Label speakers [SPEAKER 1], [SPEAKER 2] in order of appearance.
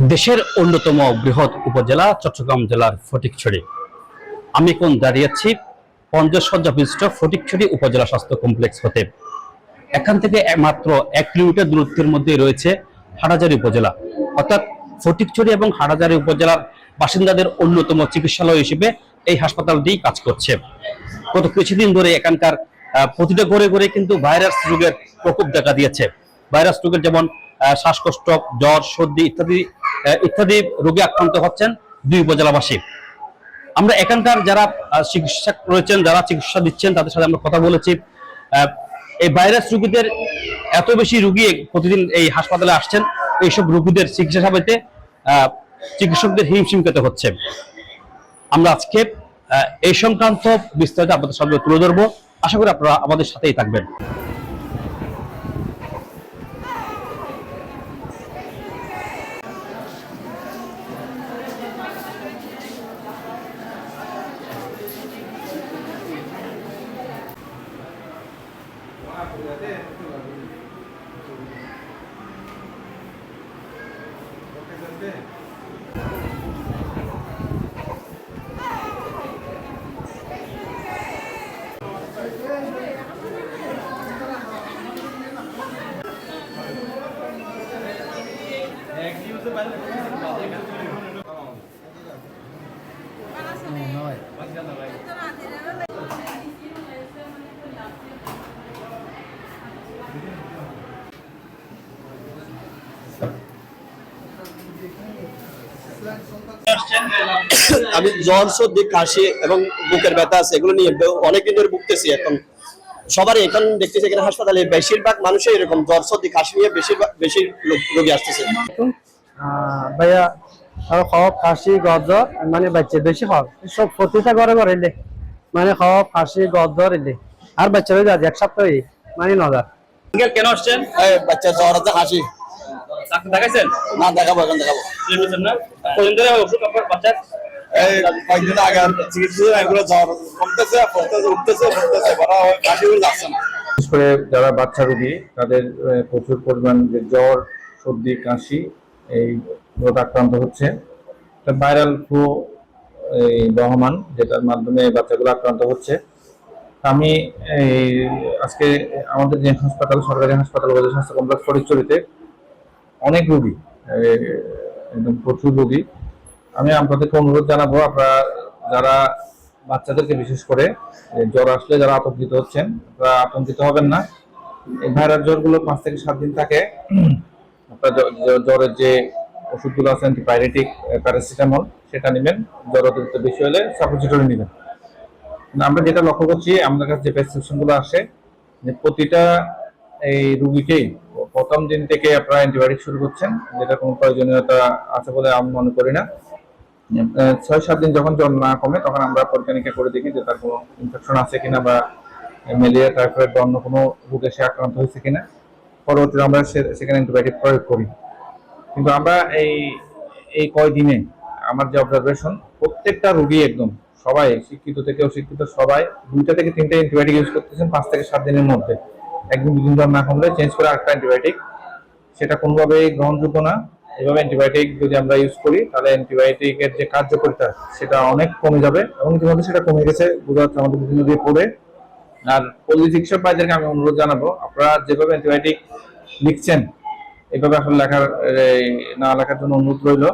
[SPEAKER 1] দেশের অন্যতম বৃহৎ উপজেলা চট্টগ্রাম জেলার ফটিকছড়ি। আমি এখন দাঁড়িয়ে আছি 50 শয্যা বিশিষ্ট ফটিকছড়ি উপজেলা স্বাস্থ্য কমপ্লেক্স হতে। এখান থেকে মাত্র 1 কিলোমিটার দূরত্বের মধ্যে রয়েছে হাটহাজারী উপজেলা, অর্থাৎ ফটিকছড়ি এবং হাটহাজারী উপজেলার বাসিন্দাদের অন্যতম চিকিৎসালয় হিসেবে এই হাসপাতালটি কাজ করছে। গত কিছুদিন ধরে এখানকার প্রতিটা ঘরে ঘরে কিন্তু ভাইরাস রোগের প্রকোপ দেখা দিয়েছে। ভাইরাস রোগের যেমন শ্বাসকষ্ট, জ্বর, সর্দি ইত্যাদি ইত্যাদি রোগে আক্রান্ত হচ্ছেন দুই উপজেলাবাসী। আমরা এখানকার যারা চিকিৎসক রয়েছেন, যারা চিকিৎসা দিচ্ছেন, তাদের সাথে আমরা কথা বলেছি। এই ভাইরাস রোগীদের এত বেশি রোগী প্রতিদিন এই হাসপাতালে আসছেন, এইসব রোগীদের চিকিৎসা সাপেতে চিকিৎসকদের হিমশিম খেতে হচ্ছে। আমরা আজকে এই সংক্রান্ত বিস্তারিত আপনাদের সামনে তুলে ধরবো। আশা করি আপনারা আমাদের সাথেই থাকবেন।
[SPEAKER 2] আমি জ্বর, সর্দি, কাশি এবং বুকের ব্যথা আছে, এগুলো নিয়ে অনেকদিন ধরে ভুগতেছি। এখন সবারই এখন দেখতেছি এখানে হাসপাতালে বেশিরভাগ মানুষই এরকম জ্বর, সর্দি, কাশি নিয়ে বেশি রোগী আসতেছে।
[SPEAKER 3] ভাইয়া খাওয়া কাশি গজ্জর মানে বাচ্চা বেশি খাওয়া সব প্রতিটা ঘরে ঘরে এলে মানে খাওয়া কাশি গজ্জর এলে আর বাচ্চা হয়ে যাচ্ছে এক সপ্তাহে মানে নজর।
[SPEAKER 1] কেন আসছেন?
[SPEAKER 2] বাচ্চা জ্বর আছে, কাশি।
[SPEAKER 1] ডাক্তার দেখাইছেন?
[SPEAKER 2] না, দেখাবো, এখন দেখাবো।
[SPEAKER 1] না কতদিন ধরে ওষুধ আপনার বাচ্চার?
[SPEAKER 2] কয়েকদিন আগে চিকিৎসা এগুলো জ্বর কমতেছে, উঠতেছে, কাশি যাচ্ছে না।
[SPEAKER 4] বিশেষ করে যারা বাচ্চা রোগী তাদের প্রচুর পরিমাণ যে জ্বর, সর্দি, কাশি এই রোগ আক্রান্ত হচ্ছে। ভাইরাল ফ্লু এই বহমান, যেটার মাধ্যমে বাচ্চাগুলো আক্রান্ত হচ্ছে। আমি আজকে আমাদের যে হাসপাতাল, সরকারি হাসপাতাল উপজেলা স্বাস্থ্য কমপ্লেক্স ফটিকছড়িতে অনেক রোগী, একদম প্রচুর রোগী। আমি আপনাদেরকে অনুরোধ জানাবো, আপনারা যারা বাচ্চাদেরকে বিশেষ করে জ্বর আসলে যারা আতঙ্কিত হচ্ছেন, আপনারা আতঙ্কিত হবেন না। এই ভাইরাস জ্বরগুলো 5 থেকে 7 দিন থাকে। আপনার জ্বরের যে ওষুধগুলো আছে, অ্যান্টিপাইরেটিক, প্যারাসিটামল, সেটা নেবেন। জ্বর অতিরিক্ত বেশি হলে সাপোজিটরি নেবেন। আমরা যেটা লক্ষ্য করছি, আমাদের কাছে যে প্রেসক্রিপশনগুলো আসে, যে প্রতিটা এই রুগীকেই প্রথম দিন থেকে আপনারা অ্যান্টিবায়োটিক শুরু করছেন, যেটা কোনো প্রয়োজনীয়তা আছে বলে আমি মনে করি না। 6-7 দিন যখন জ্বর না কমে, তখন আমরা পরীক্ষা করে দেখি যে তার কোনো ইনফেকশন আছে কিনা, বা ম্যালেরিয়া, টাইফয়েড বা অন্য কোনো রোগে সে আক্রান্ত হয়েছে কিনা। পরবর্তীতে আমরা সেখানে অ্যান্টিবায়োটিক প্রয়োগ করি। কিন্তু আমরা এই কয়দিনে আমার যে অবজারভেশন, প্রত্যেকটা রোগী একদম সবাই, শিক্ষিত থেকে অশিক্ষিত সবাই 2টা থেকে 3টে অ্যান্টিবায়োটিক ইউজ করতেছেন 5 থেকে 7 দিনের মধ্যে। একদিন 2 দিন জ্বর না কমলে চেঞ্জ করে আরেকটা অ্যান্টিবায়োটিক, সেটা কোনোভাবেই গ্রহণযোগ্য না। এভাবে অ্যান্টিবায়োটিক যদি আমরা ইউজ করি, তাহলে অ্যান্টিবায়োটিকের যে কার্যকারিতা সেটা অনেক কমে যাবে, এবং ইতিমধ্যে সেটা কমে গেছে বোঝা যাচ্ছে আমাদের বিভিন্ন দিয়ে পড়ে। আর পল্লী চিকিৎসক ভাইদেরকে আমি অনুরোধ জানাবো, আপনারা যেভাবে অ্যান্টিবায়োটিক লিখছেন, এভাবে আসলে না লেখার জন্য অনুরোধ রইল।